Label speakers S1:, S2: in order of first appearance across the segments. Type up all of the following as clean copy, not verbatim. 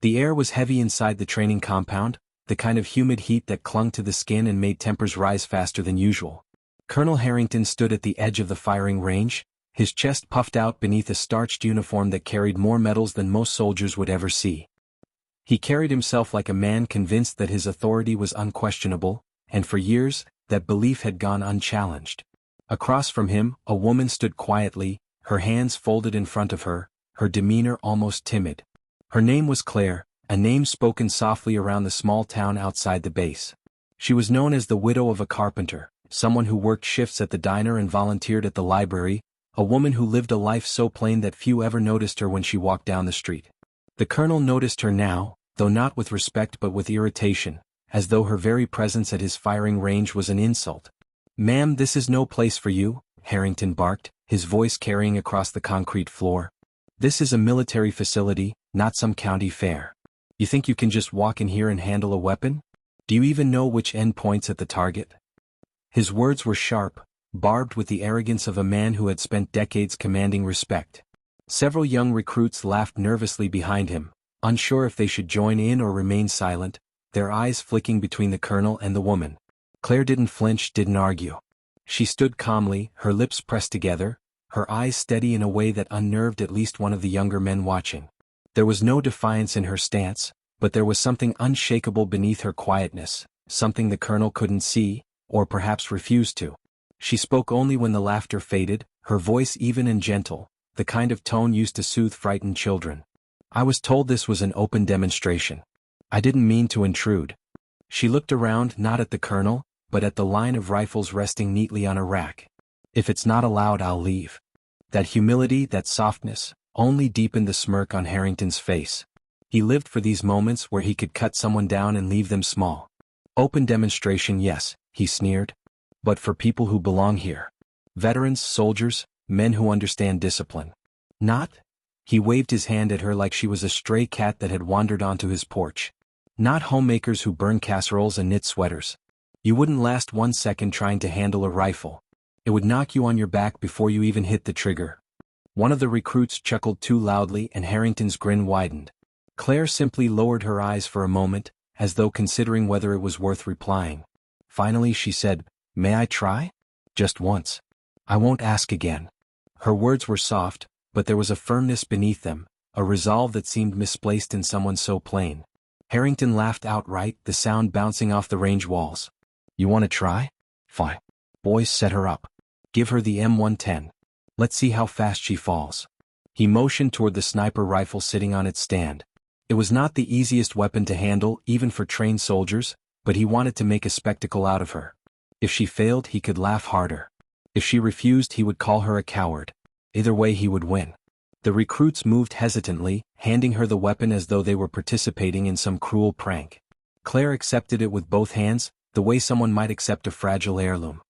S1: The air was heavy inside the training compound, the kind of humid heat that clung to the skin and made tempers rise faster than usual. Colonel Harrington stood at the edge of the firing range, his chest puffed out beneath a starched uniform that carried more medals than most soldiers would ever see. He carried himself like a man convinced that his authority was unquestionable, and for years, that belief had gone unchallenged. Across from him, a woman stood quietly, her hands folded in front of her, her demeanor almost timid. Her name was Claire, a name spoken softly around the small town outside the base. She was known as the widow of a carpenter, someone who worked shifts at the diner and volunteered at the library, a woman who lived a life so plain that few ever noticed her when she walked down the street. The colonel noticed her now, though not with respect but with irritation, as though her very presence at his firing range was an insult. "Ma'am, this is no place for you," Harrington barked, his voice carrying across the concrete floor. "This is a military facility, not some county fair. You think you can just walk in here and handle a weapon? Do you even know which end points at the target?" His words were sharp, barbed with the arrogance of a man who had spent decades commanding respect. Several young recruits laughed nervously behind him, unsure if they should join in or remain silent, their eyes flicking between the colonel and the woman. Claire didn't flinch, didn't argue. She stood calmly, her lips pressed together, her eyes steady in a way that unnerved at least one of the younger men watching. There was no defiance in her stance, but there was something unshakable beneath her quietness, something the colonel couldn't see, or perhaps refused to. She spoke only when the laughter faded, her voice even and gentle, the kind of tone used to soothe frightened children. "I was told this was an open demonstration. I didn't mean to intrude." She looked around not at the colonel, but at the line of rifles resting neatly on a rack. "If it's not allowed, I'll leave." That humility, that softness, only deepened the smirk on Harrington's face. He lived for these moments where he could cut someone down and leave them small. "Open demonstration, yes," he sneered. "But for people who belong here. Veterans, soldiers, men who understand discipline. Not?" He waved his hand at her like she was a stray cat that had wandered onto his porch. "Not homemakers who burn casseroles and knit sweaters. You wouldn't last 1 second trying to handle a rifle. It would knock you on your back before you even hit the trigger." One of the recruits chuckled too loudly and Harrington's grin widened. Claire simply lowered her eyes for a moment, as though considering whether it was worth replying. Finally she said, "May I try? Just once. I won't ask again." Her words were soft, but there was a firmness beneath them, a resolve that seemed misplaced in someone so plain. Harrington laughed outright, the sound bouncing off the range walls. "You want to try? Fine. Boys, set her up. Give her the M110. Let's see how fast she falls." He motioned toward the sniper rifle sitting on its stand. It was not the easiest weapon to handle even for trained soldiers, but he wanted to make a spectacle out of her. If she failed, he could laugh harder. If she refused, he would call her a coward. Either way, he would win. The recruits moved hesitantly, handing her the weapon as though they were participating in some cruel prank. Claire accepted it with both hands, the way someone might accept a fragile heirloom.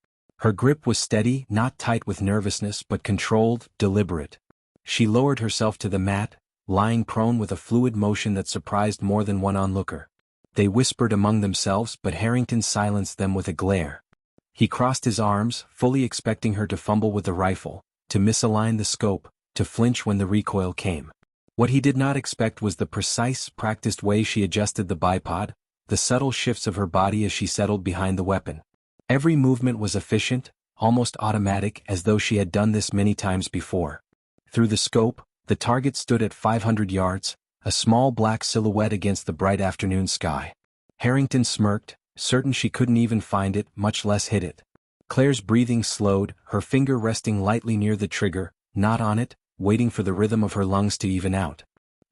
S1: Her grip was steady, not tight with nervousness but controlled, deliberate. She lowered herself to the mat, lying prone with a fluid motion that surprised more than one onlooker. They whispered among themselves, but Harrington silenced them with a glare. He crossed his arms, fully expecting her to fumble with the rifle, to misalign the scope, to flinch when the recoil came. What he did not expect was the precise, practiced way she adjusted the bipod, the subtle shifts of her body as she settled behind the weapon. Every movement was efficient, almost automatic, as though she had done this many times before. Through the scope, the target stood at 500 yards, a small black silhouette against the bright afternoon sky. Harrington smirked, certain she couldn't even find it, much less hit it. Claire's breathing slowed, her finger resting lightly near the trigger, not on it, waiting for the rhythm of her lungs to even out.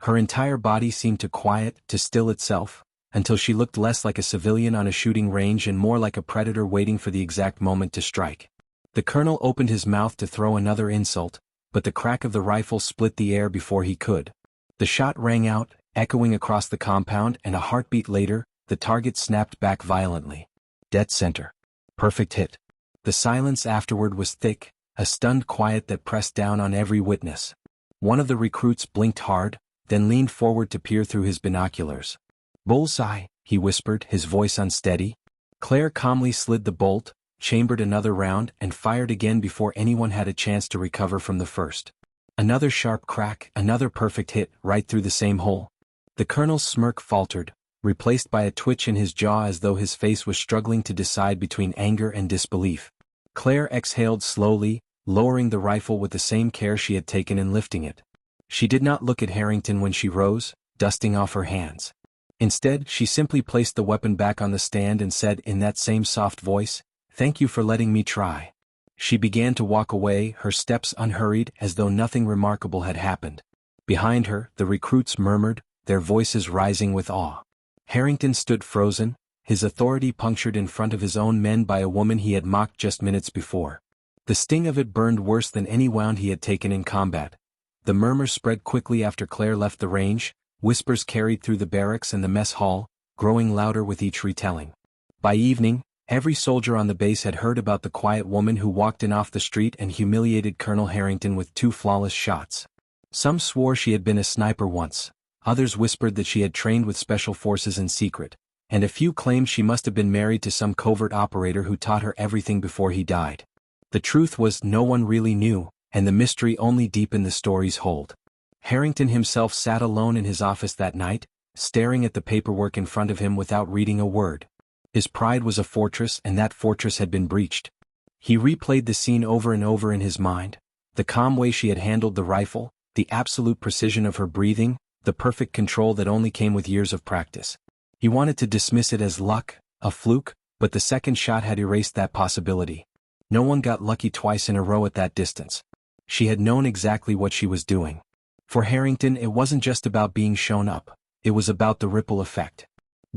S1: Her entire body seemed to quiet, to still itself, until she looked less like a civilian on a shooting range and more like a predator waiting for the exact moment to strike. The colonel opened his mouth to throw another insult, but the crack of the rifle split the air before he could. The shot rang out, echoing across the compound, and a heartbeat later, the target snapped back violently. Dead center. Perfect hit. The silence afterward was thick, a stunned quiet that pressed down on every witness. One of the recruits blinked hard, then leaned forward to peer through his binoculars. "Bullseye," he whispered, his voice unsteady. Claire calmly slid the bolt, chambered another round, and fired again before anyone had a chance to recover from the first. Another sharp crack, another perfect hit, right through the same hole. The colonel's smirk faltered, replaced by a twitch in his jaw as though his face was struggling to decide between anger and disbelief. Claire exhaled slowly, lowering the rifle with the same care she had taken in lifting it. She did not look at Harrington when she rose, dusting off her hands. Instead, she simply placed the weapon back on the stand and said in that same soft voice, "Thank you for letting me try." She began to walk away, her steps unhurried as though nothing remarkable had happened. Behind her, the recruits murmured, their voices rising with awe. Harrington stood frozen, his authority punctured in front of his own men by a woman he had mocked just minutes before. The sting of it burned worse than any wound he had taken in combat. The murmur spread quickly after Claire left the range, whispers carried through the barracks and the mess hall, growing louder with each retelling. By evening, every soldier on the base had heard about the quiet woman who walked in off the street and humiliated Colonel Harrington with 2 flawless shots. Some swore she had been a sniper once, others whispered that she had trained with special forces in secret, and a few claimed she must have been married to some covert operator who taught her everything before he died. The truth was no one really knew, and the mystery only deepened the story's hold. Harrington himself sat alone in his office that night, staring at the paperwork in front of him without reading a word. His pride was a fortress, and that fortress had been breached. He replayed the scene over and over in his mind, the calm way she had handled the rifle, the absolute precision of her breathing, the perfect control that only came with years of practice. He wanted to dismiss it as luck, a fluke, but the second shot had erased that possibility. No one got lucky twice in a row at that distance. She had known exactly what she was doing. For Harrington, it wasn't just about being shown up, it was about the ripple effect.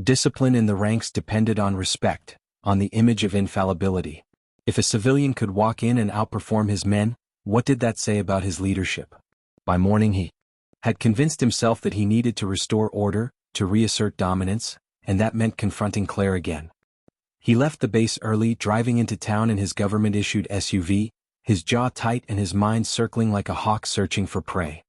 S1: Discipline in the ranks depended on respect, on the image of infallibility. If a civilian could walk in and outperform his men, what did that say about his leadership? By morning he had convinced himself that he needed to restore order, to reassert dominance, and that meant confronting Claire again. He left the base early, driving into town in his government-issued SUV, his jaw tight and his mind circling like a hawk searching for prey.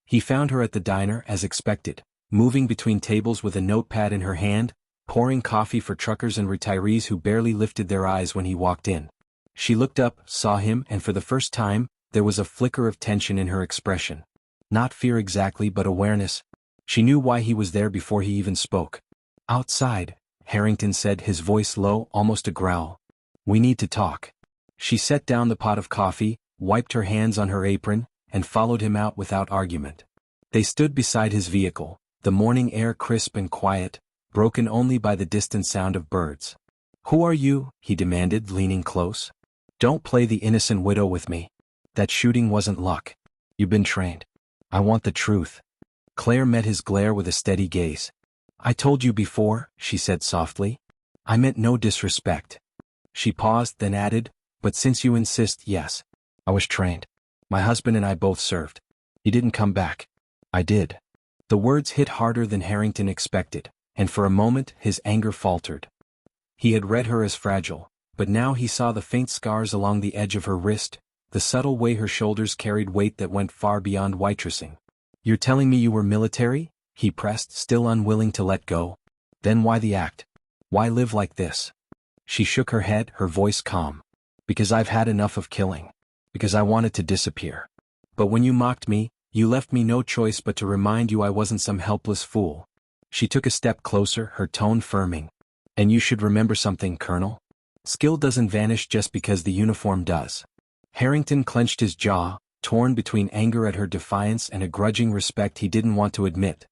S1: He found her at the diner as expected, moving between tables with a notepad in her hand, pouring coffee for truckers and retirees who barely lifted their eyes when he walked in. She looked up, saw him, and for the first time, there was a flicker of tension in her expression. Not fear exactly, but awareness. She knew why he was there before he even spoke. "Outside," Harrington said, his voice low, almost a growl. "We need to talk." She set down the pot of coffee, wiped her hands on her apron, and followed him out without argument. They stood beside his vehicle, the morning air crisp and quiet, broken only by the distant sound of birds. "Who are you?" he demanded, leaning close. "Don't play the innocent widow with me. That shooting wasn't luck. You've been trained. I want the truth." Claire met his glare with a steady gaze. "I told you before," she said softly. "I meant no disrespect." She paused, then added, "But since you insist, yes. I was trained. My husband and I both served. You didn't come back. I did." The words hit harder than Harrington expected, and for a moment his anger faltered. He had read her as fragile, but now he saw the faint scars along the edge of her wrist, the subtle way her shoulders carried weight that went far beyond waitressing. "You're telling me you were military?" he pressed, still unwilling to let go. "Then why the act? Why live like this?" She shook her head, her voice calm. "Because I've had enough of killing. Because I wanted to disappear. But when you mocked me, you left me no choice but to remind you I wasn't some helpless fool." She took a step closer, her tone firming. "And you should remember something, Colonel. Skill doesn't vanish just because the uniform does." Harrington clenched his jaw, torn between anger at her defiance and a grudging respect he didn't want to admit.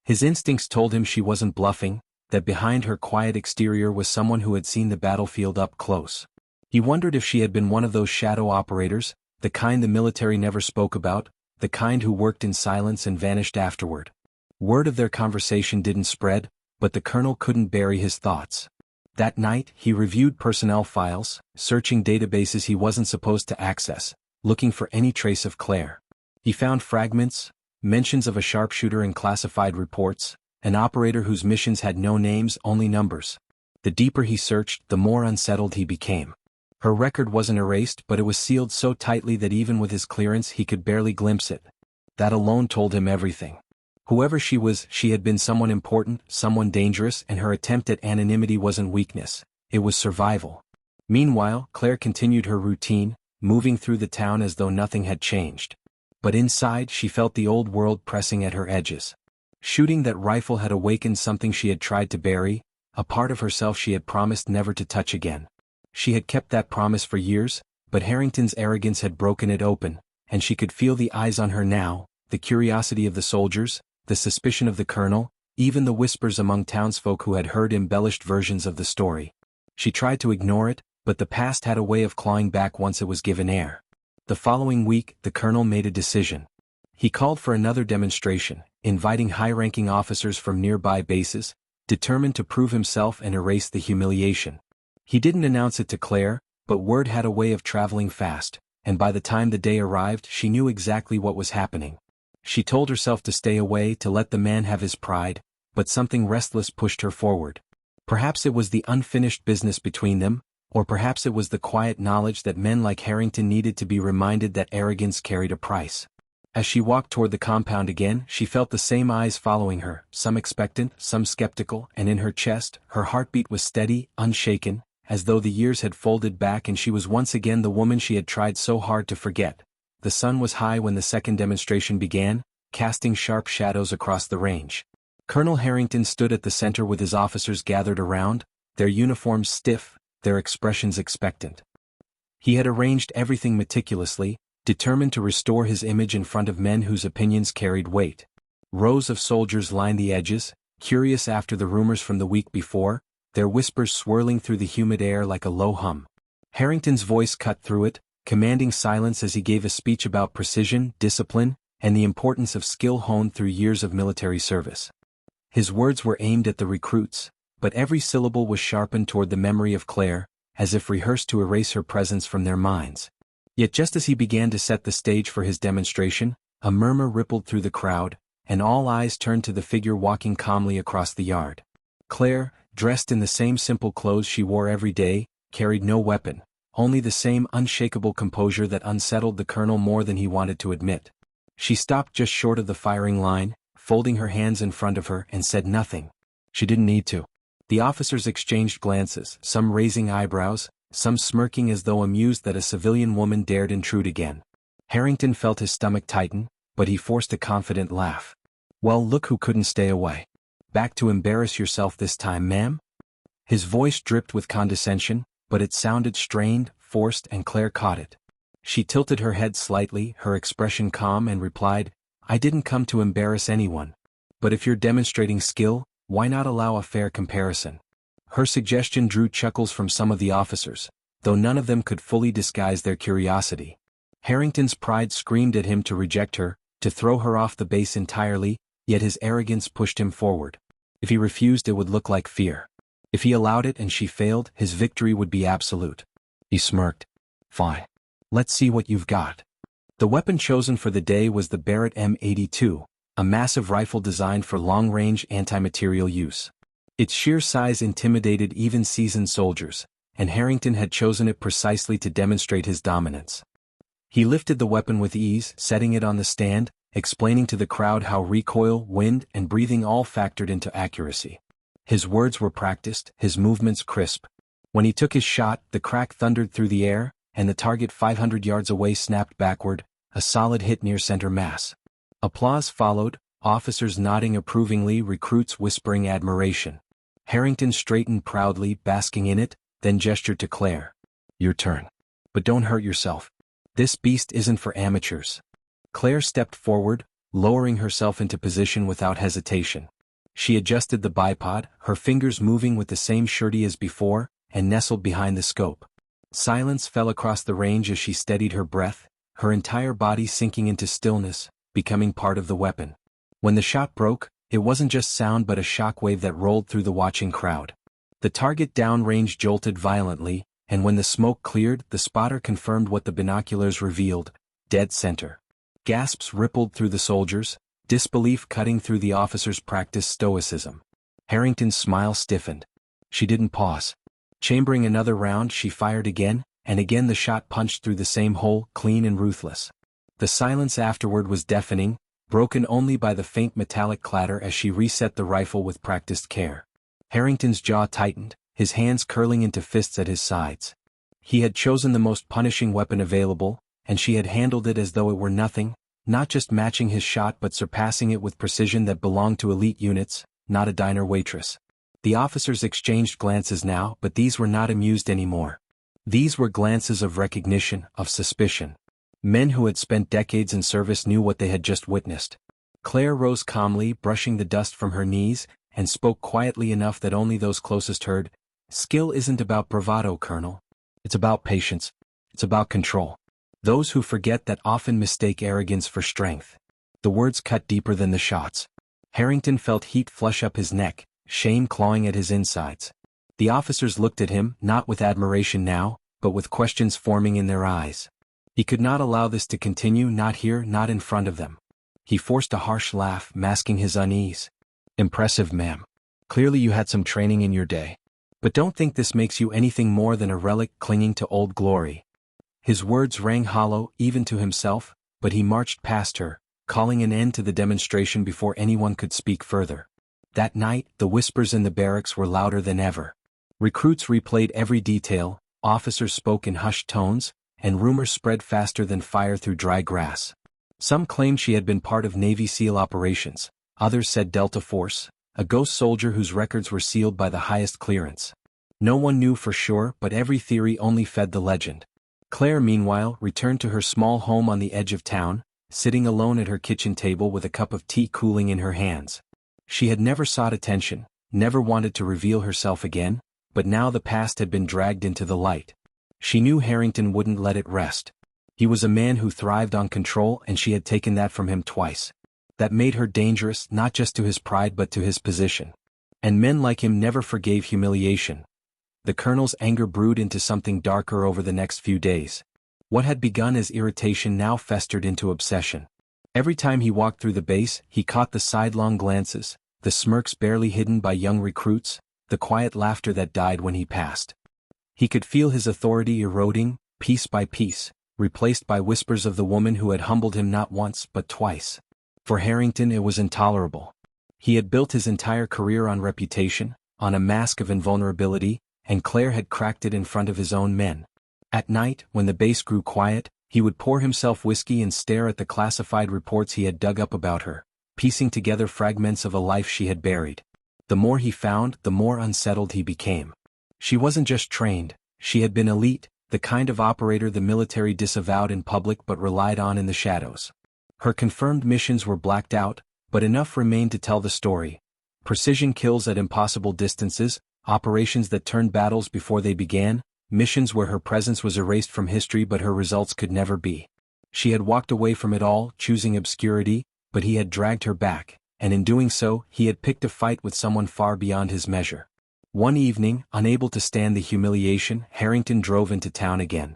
S1: His instincts told him she wasn't bluffing, that behind her quiet exterior was someone who had seen the battlefield up close. He wondered if she had been one of those shadow operators, the kind the military never spoke about, the kind who worked in silence and vanished afterward. Word of their conversation didn't spread, but the colonel couldn't bury his thoughts. That night, he reviewed personnel files, searching databases he wasn't supposed to access, looking for any trace of Claire. He found fragments, mentions of a sharpshooter in classified reports, an operator whose missions had no names, only numbers. The deeper he searched, the more unsettled he became. Her record wasn't erased, but it was sealed so tightly that even with his clearance he could barely glimpse it. That alone told him everything. Whoever she was, she had been someone important, someone dangerous, and her attempt at anonymity wasn't weakness, it was survival. Meanwhile, Claire continued her routine, moving through the town as though nothing had changed. But inside she felt the old world pressing at her edges. Shooting that rifle had awakened something she had tried to bury, a part of herself she had promised never to touch again. She had kept that promise for years, but Harrington's arrogance had broken it open, and she could feel the eyes on her now, the curiosity of the soldiers, the suspicion of the colonel, even the whispers among townsfolk who had heard embellished versions of the story. She tried to ignore it, but the past had a way of clawing back once it was given air. The following week, the colonel made a decision. He called for another demonstration, inviting high-ranking officers from nearby bases, determined to prove himself and erase the humiliation. He didn't announce it to Claire, but word had a way of traveling fast, and by the time the day arrived she knew exactly what was happening. She told herself to stay away, to let the man have his pride, but something restless pushed her forward. Perhaps it was the unfinished business between them, or perhaps it was the quiet knowledge that men like Harrington needed to be reminded that arrogance carried a price. As she walked toward the compound again, she felt the same eyes following her, some expectant, some skeptical, and in her chest, her heartbeat was steady, unshaken, as though the years had folded back and she was once again the woman she had tried so hard to forget. The sun was high when the second demonstration began, casting sharp shadows across the range. Colonel Harrington stood at the center with his officers gathered around, their uniforms stiff, their expressions expectant. He had arranged everything meticulously, determined to restore his image in front of men whose opinions carried weight. Rows of soldiers lined the edges, curious after the rumors from the week before, their whispers swirling through the humid air like a low hum. Harrington's voice cut through it, commanding silence as he gave a speech about precision, discipline, and the importance of skill honed through years of military service. His words were aimed at the recruits, but every syllable was sharpened toward the memory of Claire, as if rehearsed to erase her presence from their minds. Yet just as he began to set the stage for his demonstration, a murmur rippled through the crowd, and all eyes turned to the figure walking calmly across the yard. Claire, dressed in the same simple clothes she wore every day, carried no weapon, only the same unshakable composure that unsettled the colonel more than he wanted to admit. She stopped just short of the firing line, folding her hands in front of her, and said nothing. She didn't need to. The officers exchanged glances, some raising eyebrows, some smirking as though amused that a civilian woman dared intrude again. Harrington felt his stomach tighten, but he forced a confident laugh. "Well, look who couldn't stay away. Back to embarrass yourself this time, ma'am?" His voice dripped with condescension, but it sounded strained, forced, and Claire caught it. She tilted her head slightly, her expression calm, and replied, "I didn't come to embarrass anyone. But if you're demonstrating skill, why not allow a fair comparison?" Her suggestion drew chuckles from some of the officers, though none of them could fully disguise their curiosity. Harrington's pride screamed at him to reject her, to throw her off the base entirely, yet his arrogance pushed him forward. If he refused, it would look like fear. If he allowed it and she failed, his victory would be absolute. He smirked. "Fine. Let's see what you've got." The weapon chosen for the day was the Barrett M82, a massive rifle designed for long-range anti-materiel use. Its sheer size intimidated even seasoned soldiers, and Harrington had chosen it precisely to demonstrate his dominance. He lifted the weapon with ease, setting it on the stand, explaining to the crowd how recoil, wind, and breathing all factored into accuracy. His words were practiced, his movements crisp. When he took his shot, the crack thundered through the air, and the target 500 yards away snapped backward, a solid hit near center mass. Applause followed, officers nodding approvingly, recruits whispering admiration. Harrington straightened proudly, basking in it, then gestured to Claire. "Your turn. But don't hurt yourself. This beast isn't for amateurs." Claire stepped forward, lowering herself into position without hesitation. She adjusted the bipod, her fingers moving with the same surety as before, and nestled behind the scope. Silence fell across the range as she steadied her breath, her entire body sinking into stillness, becoming part of the weapon. When the shot broke, it wasn't just sound but a shockwave that rolled through the watching crowd. The target downrange jolted violently, and when the smoke cleared, the spotter confirmed what the binoculars revealed: dead center. Gasps rippled through the soldiers, disbelief cutting through the officers' practiced stoicism. Harrington's smile stiffened. She didn't pause. Chambering another round, she fired again, and again the shot punched through the same hole, clean and ruthless. The silence afterward was deafening, broken only by the faint metallic clatter as she reset the rifle with practiced care. Harrington's jaw tightened, his hands curling into fists at his sides. He had chosen the most punishing weapon available, and she had handled it as though it were nothing, not just matching his shot but surpassing it with precision that belonged to elite units, not a diner waitress. The officers exchanged glances now, but these were not amused anymore. These were glances of recognition, of suspicion. Men who had spent decades in service knew what they had just witnessed. Claire rose calmly, brushing the dust from her knees, and spoke quietly enough that only those closest heard. Skill isn't about bravado, Colonel. It's about patience. It's about control. Those who forget that often mistake arrogance for strength. The words cut deeper than the shots. Harrington felt heat flush up his neck, shame clawing at his insides. The officers looked at him, not with admiration now, but with questions forming in their eyes. He could not allow this to continue, not here, not in front of them. He forced a harsh laugh, masking his unease. Impressive, ma'am. Clearly you had some training in your day. But don't think this makes you anything more than a relic clinging to old glory. His words rang hollow, even to himself, but he marched past her, calling an end to the demonstration before anyone could speak further. That night, the whispers in the barracks were louder than ever. Recruits replayed every detail, officers spoke in hushed tones, and rumors spread faster than fire through dry grass. Some claimed she had been part of Navy SEAL operations, others said Delta Force, a ghost soldier whose records were sealed by the highest clearance. No one knew for sure, but every theory only fed the legend. Claire, meanwhile, returned to her small home on the edge of town, sitting alone at her kitchen table with a cup of tea cooling in her hands. She had never sought attention, never wanted to reveal herself again, but now the past had been dragged into the light. She knew Harrington wouldn't let it rest. He was a man who thrived on control, and she had taken that from him twice. That made her dangerous, not just to his pride but to his position. And men like him never forgave humiliation. The colonel's anger brewed into something darker over the next few days. What had begun as irritation now festered into obsession. Every time he walked through the base, he caught the sidelong glances, the smirks barely hidden by young recruits, the quiet laughter that died when he passed. He could feel his authority eroding, piece by piece, replaced by whispers of the woman who had humbled him not once but twice. For Harrington it was intolerable. He had built his entire career on reputation, on a mask of invulnerability, and Claire had cracked it in front of his own men. At night, when the base grew quiet, he would pour himself whiskey and stare at the classified reports he had dug up about her, piecing together fragments of a life she had buried. The more he found, the more unsettled he became. She wasn't just trained, she had been elite, the kind of operator the military disavowed in public but relied on in the shadows. Her confirmed missions were blacked out, but enough remained to tell the story. Precision kills at impossible distances, operations that turned battles before they began, missions where her presence was erased from history but her results could never be. She had walked away from it all, choosing obscurity, but he had dragged her back, and in doing so, he had picked a fight with someone far beyond his measure. One evening, unable to stand the humiliation, Harrington drove into town again.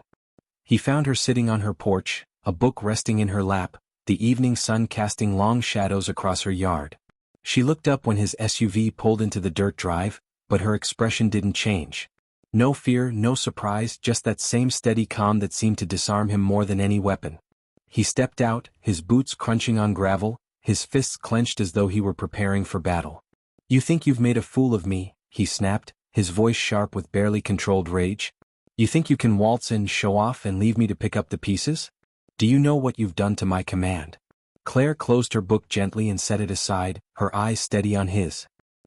S1: He found her sitting on her porch, a book resting in her lap, the evening sun casting long shadows across her yard. She looked up when his SUV pulled into the dirt drive, but her expression didn't change. No fear, no surprise, just that same steady calm that seemed to disarm him more than any weapon. He stepped out, his boots crunching on gravel, his fists clenched as though he were preparing for battle. "You think you've made a fool of me," he snapped, his voice sharp with barely controlled rage. "You think you can waltz in, show off, and leave me to pick up the pieces? Do you know what you've done to my command?" Claire closed her book gently and set it aside, her eyes steady on his.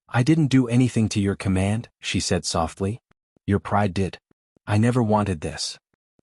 S1: "I didn't do anything to your command," she said softly. "Your pride did. I never wanted this."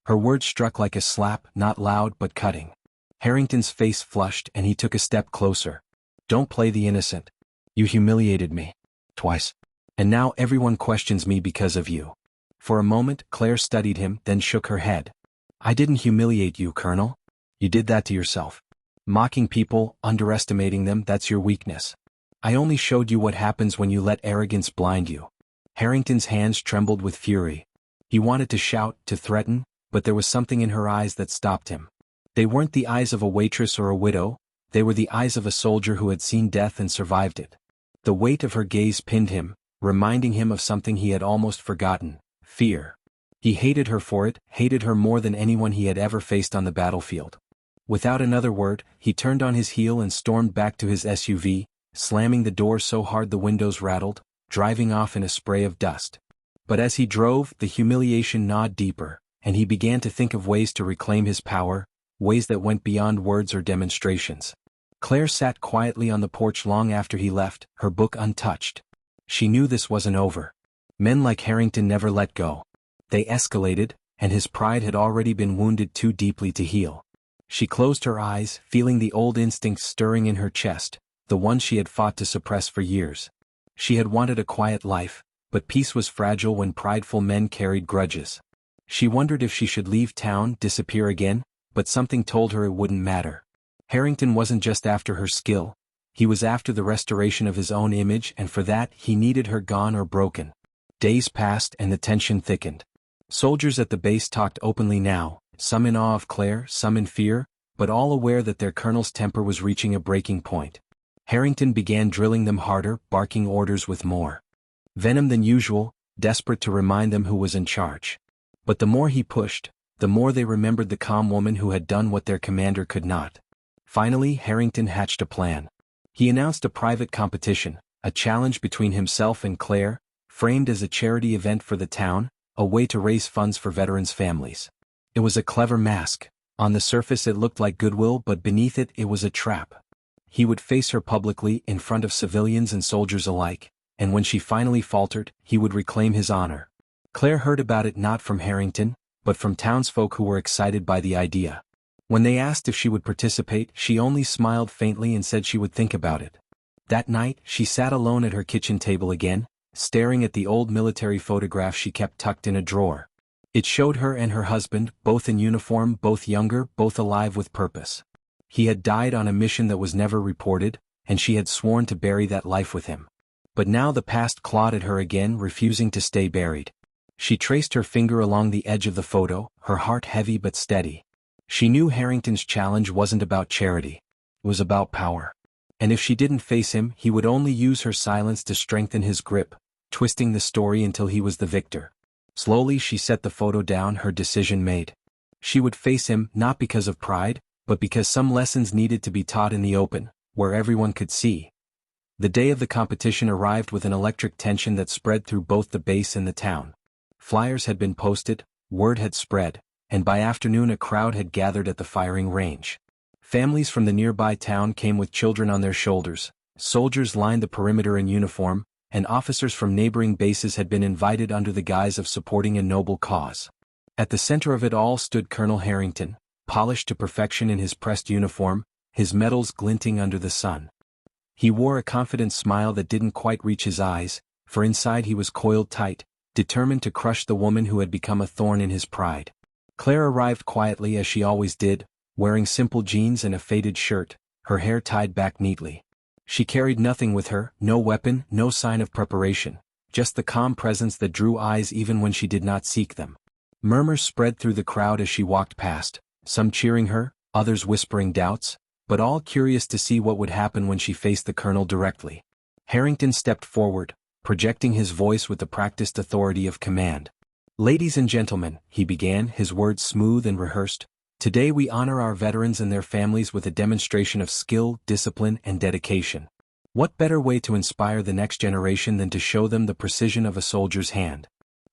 S1: Her words struck like a slap, not loud but cutting. Harrington's face flushed and he took a step closer. "Don't play the innocent. You humiliated me. Twice. And now everyone questions me because of you." For a moment, Claire studied him, then shook her head. "I didn't humiliate you, Colonel. You did that to yourself. Mocking people, underestimating them, that's your weakness. I only showed you what happens when you let arrogance blind you." Harrington's hands trembled with fury. He wanted to shout, to threaten, but there was something in her eyes that stopped him. They weren't the eyes of a waitress or a widow, they were the eyes of a soldier who had seen death and survived it. The weight of her gaze pinned him, reminding him of something he had almost forgotten: fear. He hated her for it, hated her more than anyone he had ever faced on the battlefield. Without another word, he turned on his heel and stormed back to his SUV, slamming the door so hard the windows rattled, driving off in a spray of dust. But as he drove, the humiliation gnawed deeper, and he began to think of ways to reclaim his power, ways that went beyond words or demonstrations. Claire sat quietly on the porch long after he left, her book untouched. She knew this wasn't over. Men like Harrington never let go. They escalated, and his pride had already been wounded too deeply to heal. She closed her eyes, feeling the old instincts stirring in her chest, the ones she had fought to suppress for years. She had wanted a quiet life, but peace was fragile when prideful men carried grudges. She wondered if she should leave town, disappear again, but something told her it wouldn't matter. Harrington wasn't just after her skill, he was after the restoration of his own image, and for that he needed her gone or broken. Days passed and the tension thickened. Soldiers at the base talked openly now, some in awe of Claire, some in fear, but all aware that their colonel's temper was reaching a breaking point. Harrington began drilling them harder, barking orders with more venom than usual, desperate to remind them who was in charge. But the more he pushed, the more they remembered the calm woman who had done what their commander could not. Finally, Harrington hatched a plan. He announced a private competition, a challenge between himself and Claire, framed as a charity event for the town, a way to raise funds for veterans' families. It was a clever mask. On the surface it looked like goodwill, but beneath it was a trap. He would face her publicly in front of civilians and soldiers alike, and when she finally faltered, he would reclaim his honor. Claire heard about it not from Harrington, but from townsfolk who were excited by the idea. When they asked if she would participate, she only smiled faintly and said she would think about it. That night, she sat alone at her kitchen table again, staring at the old military photograph she kept tucked in a drawer. It showed her and her husband, both in uniform, both younger, both alive with purpose. He had died on a mission that was never reported, and she had sworn to bury that life with him. But now the past clawed at her again, refusing to stay buried. She traced her finger along the edge of the photo, her heart heavy but steady. She knew Harrington's challenge wasn't about charity. It was about power. And if she didn't face him, he would only use her silence to strengthen his grip, twisting the story until he was the victor. Slowly she set the photo down, her decision made. She would face him, not because of pride, but because some lessons needed to be taught in the open, where everyone could see. The day of the competition arrived with an electric tension that spread through both the base and the town. Flyers had been posted, word had spread, and by afternoon a crowd had gathered at the firing range. Families from the nearby town came with children on their shoulders, soldiers lined the perimeter in uniform, and officers from neighboring bases had been invited under the guise of supporting a noble cause. At the center of it all stood Colonel Harrington, polished to perfection in his pressed uniform, his medals glinting under the sun. He wore a confident smile that didn't quite reach his eyes, for inside he was coiled tight, determined to crush the woman who had become a thorn in his pride. Claire arrived quietly as she always did, wearing simple jeans and a faded shirt, her hair tied back neatly. She carried nothing with her, no weapon, no sign of preparation, just the calm presence that drew eyes even when she did not seek them. Murmurs spread through the crowd as she walked past, some cheering her, others whispering doubts, but all curious to see what would happen when she faced the colonel directly. Harrington stepped forward, projecting his voice with the practiced authority of command. "Ladies and gentlemen," he began, his words smooth and rehearsed, "today we honor our veterans and their families with a demonstration of skill, discipline, and dedication. What better way to inspire the next generation than to show them the precision of a soldier's hand?"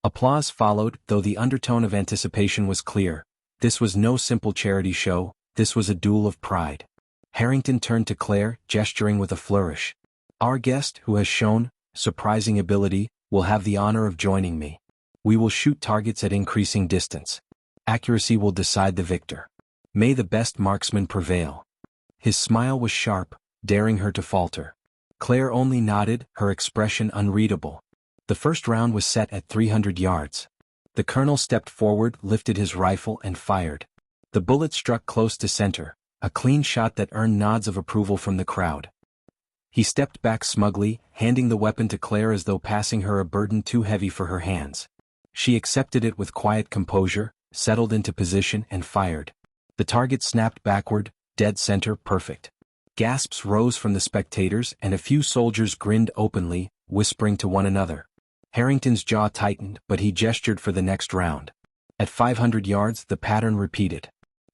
S1: Applause followed, though the undertone of anticipation was clear. This was no simple charity show, this was a duel of pride. Harrington turned to Claire, gesturing with a flourish. "Our guest, who has shown surprising ability, will have the honor of joining me. We will shoot targets at increasing distance. Accuracy will decide the victor. May the best marksman prevail." His smile was sharp, daring her to falter. Claire only nodded, her expression unreadable. The first round was set at 300 yards. The colonel stepped forward, lifted his rifle, and fired. The bullet struck close to center, a clean shot that earned nods of approval from the crowd. He stepped back smugly, handing the weapon to Claire as though passing her a burden too heavy for her hands. She accepted it with quiet composure, settled into position, and fired. The target snapped backward, dead center, perfect. Gasps rose from the spectators, and a few soldiers grinned openly, whispering to one another. Harrington's jaw tightened, but he gestured for the next round. At 500 yards, the pattern repeated.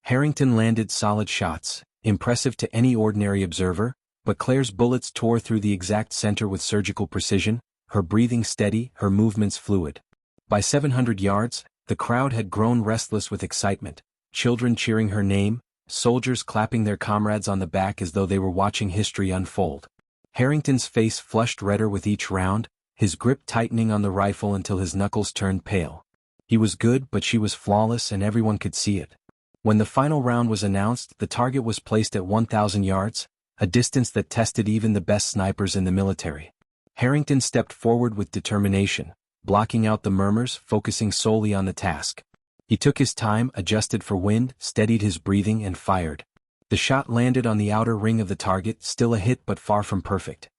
S1: Harrington landed solid shots, impressive to any ordinary observer, but Claire's bullets tore through the exact center with surgical precision, her breathing steady, her movements fluid. By 700 yards, the crowd had grown restless with excitement, children cheering her name, soldiers clapping their comrades on the back as though they were watching history unfold. Harrington's face flushed redder with each round, his grip tightening on the rifle until his knuckles turned pale. He was good, but she was flawless and everyone could see it. When the final round was announced, the target was placed at 1,000 yards, a distance that tested even the best snipers in the military. Harrington stepped forward with determination, blocking out the murmurs, focusing solely on the task. He took his time, adjusted for wind, steadied his breathing and fired. The shot landed on the outer ring of the target, still a hit but far from perfect.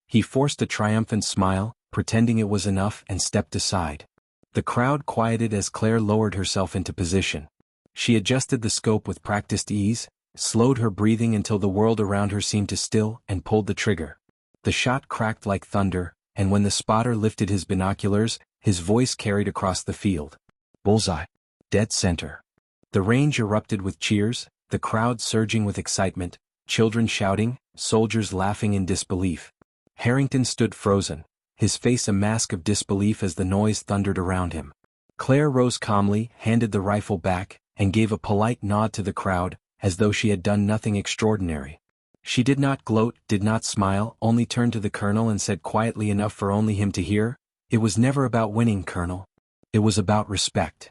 S1: He forced a triumphant smile, pretending it was enough, and stepped aside. The crowd quieted as Claire lowered herself into position. She adjusted the scope with practiced ease, slowed her breathing until the world around her seemed to still, and pulled the trigger. The shot cracked like thunder, and when the spotter lifted his binoculars, his voice carried across the field. Bullseye. Dead center. The range erupted with cheers, the crowd surging with excitement, children shouting, soldiers laughing in disbelief. Harrington stood frozen, his face a mask of disbelief as the noise thundered around him. Claire rose calmly, handed the rifle back, and gave a polite nod to the crowd, as though she had done nothing extraordinary. She did not gloat, did not smile, only turned to the colonel and said quietly enough for only him to hear, "It was never about winning, Colonel. It was about respect."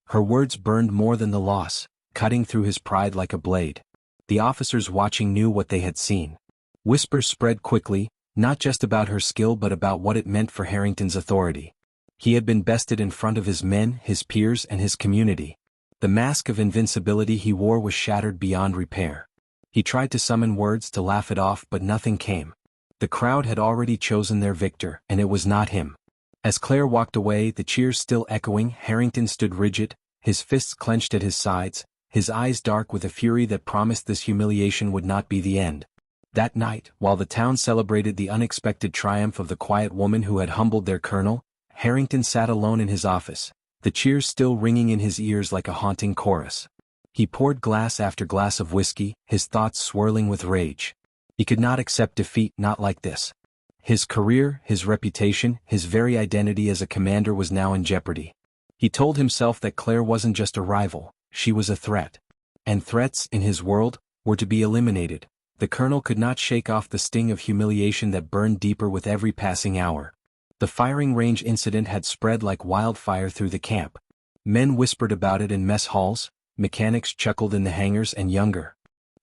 S1: Her words burned more than the loss, cutting through his pride like a blade. The officers watching knew what they had seen. Whispers spread quickly, not just about her skill but about what it meant for Harrington's authority. He had been bested in front of his men, his peers, and his community. The mask of invincibility he wore was shattered beyond repair. He tried to summon words to laugh it off but nothing came. The crowd had already chosen their victor, and it was not him. As Claire walked away, the cheers still echoing, Harrington stood rigid, his fists clenched at his sides, his eyes dark with a fury that promised this humiliation would not be the end. That night, while the town celebrated the unexpected triumph of the quiet woman who had humbled their colonel, Harrington sat alone in his office, the cheers still ringing in his ears like a haunting chorus. He poured glass after glass of whiskey, his thoughts swirling with rage. He could not accept defeat, not like this. His career, his reputation, his very identity as a commander was now in jeopardy. He told himself that Claire wasn't just a rival, she was a threat. And threats, in his world, were to be eliminated. The colonel could not shake off the sting of humiliation that burned deeper with every passing hour. The firing range incident had spread like wildfire through the camp. Men whispered about it in mess halls, mechanics chuckled in the hangars, and younger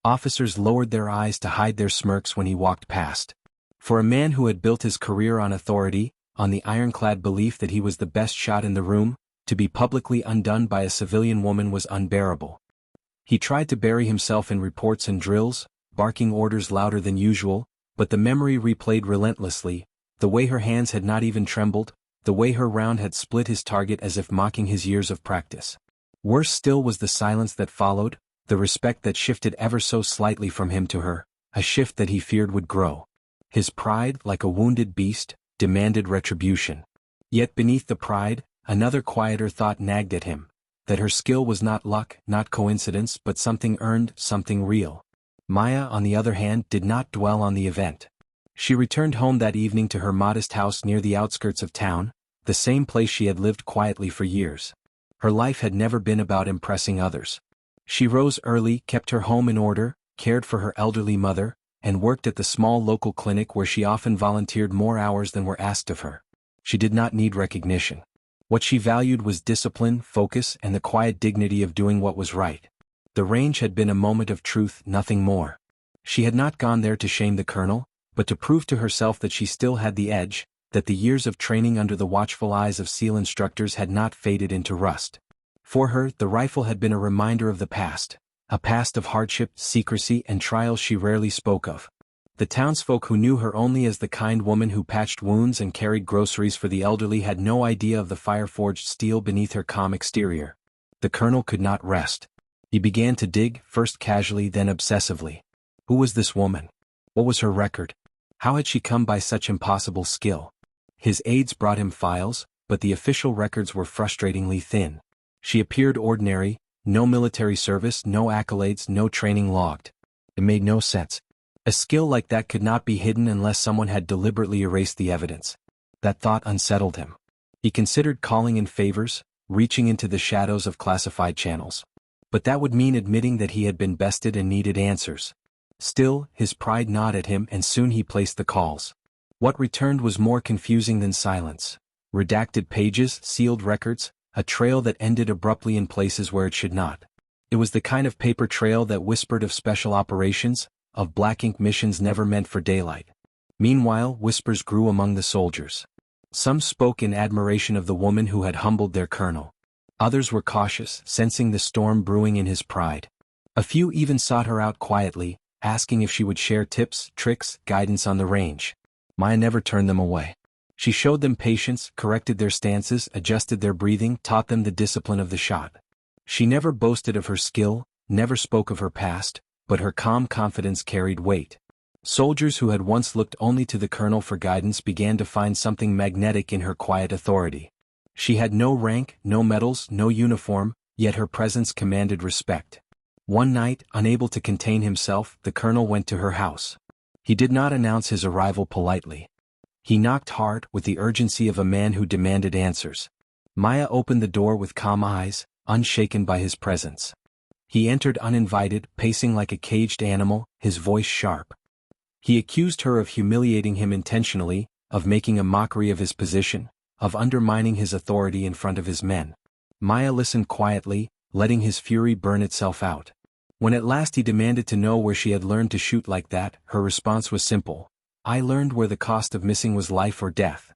S1: officers lowered their eyes to hide their smirks when he walked past. For a man who had built his career on authority, on the ironclad belief that he was the best shot in the room, to be publicly undone by a civilian woman was unbearable. He tried to bury himself in reports and drills, barking orders louder than usual, but the memory replayed relentlessly, the way her hands had not even trembled, the way her round had split his target as if mocking his years of practice. Worse still was the silence that followed, the respect that shifted ever so slightly from him to her, a shift that he feared would grow. His pride, like a wounded beast, demanded retribution. Yet beneath the pride, another quieter thought nagged at him, that her skill was not luck, not coincidence, but something earned, something real. Maya, on the other hand, did not dwell on the event. She returned home that evening to her modest house near the outskirts of town, the same place she had lived quietly for years. Her life had never been about impressing others. She rose early, kept her home in order, cared for her elderly mother, and worked at the small local clinic where she often volunteered more hours than were asked of her. She did not need recognition. What she valued was discipline, focus, and the quiet dignity of doing what was right. The range had been a moment of truth, nothing more. She had not gone there to shame the colonel, but to prove to herself that she still had the edge, that the years of training under the watchful eyes of SEAL instructors had not faded into rust. For her, the rifle had been a reminder of the past, a past of hardship, secrecy, and trials she rarely spoke of. The townsfolk who knew her only as the kind woman who patched wounds and carried groceries for the elderly had no idea of the fire-forged steel beneath her calm exterior. The colonel could not rest. He began to dig, first casually, then obsessively. Who was this woman? What was her record? How had she come by such impossible skill? His aides brought him files, but the official records were frustratingly thin. She appeared ordinary, no military service, no accolades, no training logged. It made no sense. A skill like that could not be hidden unless someone had deliberately erased the evidence. That thought unsettled him. He considered calling in favors, reaching into the shadows of classified channels. But that would mean admitting that he had been bested and needed answers. Still, his pride gnawed at him and soon he placed the calls. What returned was more confusing than silence. Redacted pages, sealed records, a trail that ended abruptly in places where it should not. It was the kind of paper trail that whispered of special operations, of black ink missions never meant for daylight. Meanwhile, whispers grew among the soldiers. Some spoke in admiration of the woman who had humbled their colonel. Others were cautious, sensing the storm brewing in his pride. A few even sought her out quietly, asking if she would share tips, tricks, guidance on the range. Maya never turned them away. She showed them patience, corrected their stances, adjusted their breathing, taught them the discipline of the shot. She never boasted of her skill, never spoke of her past, but her calm confidence carried weight. Soldiers who had once looked only to the colonel for guidance began to find something magnetic in her quiet authority. She had no rank, no medals, no uniform, yet her presence commanded respect. One night, unable to contain himself, the colonel went to her house. He did not announce his arrival politely. He knocked hard, with the urgency of a man who demanded answers. Maya opened the door with calm eyes, unshaken by his presence. He entered uninvited, pacing like a caged animal, his voice sharp. He accused her of humiliating him intentionally, of making a mockery of his position, of undermining his authority in front of his men. Maya listened quietly, letting his fury burn itself out. When at last he demanded to know where she had learned to shoot like that, her response was simple. I learned where the cost of missing was life or death.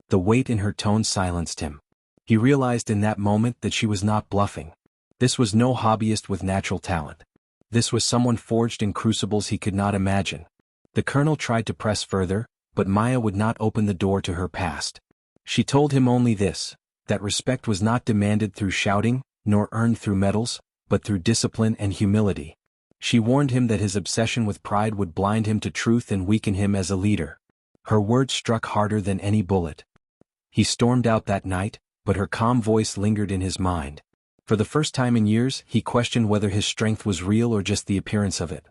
S1: The weight in her tone silenced him. He realized in that moment that she was not bluffing. This was no hobbyist with natural talent. This was someone forged in crucibles he could not imagine. The colonel tried to press further, but Maya would not open the door to her past. She told him only this, that respect was not demanded through shouting, nor earned through medals, but through discipline and humility. She warned him that his obsession with pride would blind him to truth and weaken him as a leader. Her words struck harder than any bullet. He stormed out that night, but her calm voice lingered in his mind. For the first time in years, he questioned whether his strength was real or just the appearance of it.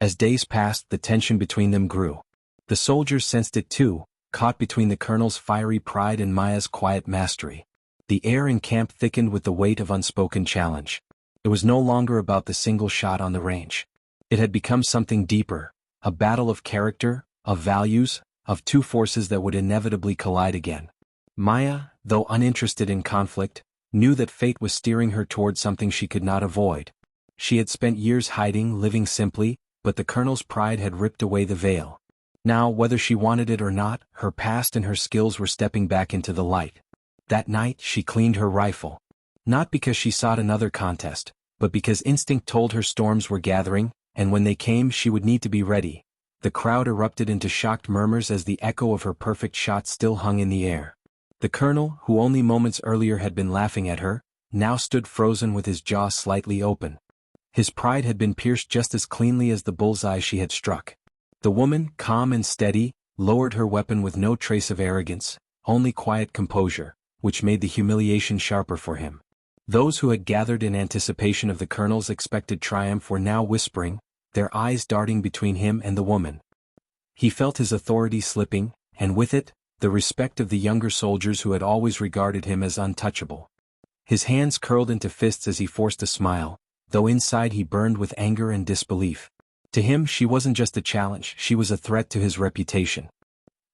S1: As days passed, the tension between them grew. The soldiers sensed it too, caught between the colonel's fiery pride and Maya's quiet mastery. The air in camp thickened with the weight of unspoken challenge. It was no longer about the single shot on the range. It had become something deeper, a battle of character, of values, of two forces that would inevitably collide again. Maya, though uninterested in conflict, knew that fate was steering her toward something she could not avoid. She had spent years hiding, living simply, but the colonel's pride had ripped away the veil. Now, whether she wanted it or not, her past and her skills were stepping back into the light. That night, she cleaned her rifle. Not because she sought another contest, but because instinct told her storms were gathering, and when they came she would need to be ready. The crowd erupted into shocked murmurs as the echo of her perfect shot still hung in the air. The colonel, who only moments earlier had been laughing at her, now stood frozen with his jaw slightly open. His pride had been pierced just as cleanly as the bullseye she had struck. The woman, calm and steady, lowered her weapon with no trace of arrogance, only quiet composure, which made the humiliation sharper for him. Those who had gathered in anticipation of the colonel's expected triumph were now whispering, their eyes darting between him and the woman. He felt his authority slipping, and with it, the respect of the younger soldiers who had always regarded him as untouchable. His hands curled into fists as he forced a smile, though inside he burned with anger and disbelief. To him she wasn't just a challenge, she was a threat to his reputation.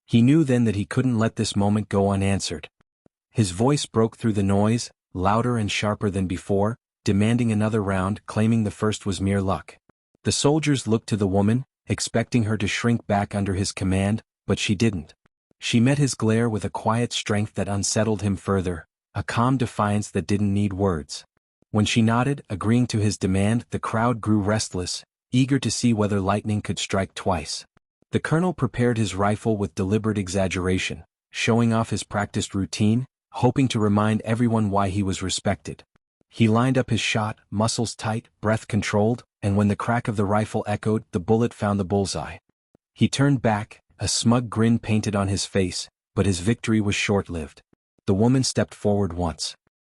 S1: He knew then that he couldn't let this moment go unanswered. His voice broke through the noise, louder and sharper than before, demanding another round, claiming the first was mere luck. The soldiers looked to the woman, expecting her to shrink back under his command, but she didn't. She met his glare with a quiet strength that unsettled him further, a calm defiance that didn't need words. When she nodded, agreeing to his demand, the crowd grew restless, eager to see whether lightning could strike twice. The colonel prepared his rifle with deliberate exaggeration, showing off his practiced routine, hoping to remind everyone why he was respected. He lined up his shot, muscles tight, breath controlled, and when the crack of the rifle echoed, the bullet found the bullseye. He turned back, a smug grin painted on his face, but his victory was short-lived. The woman stepped forward once.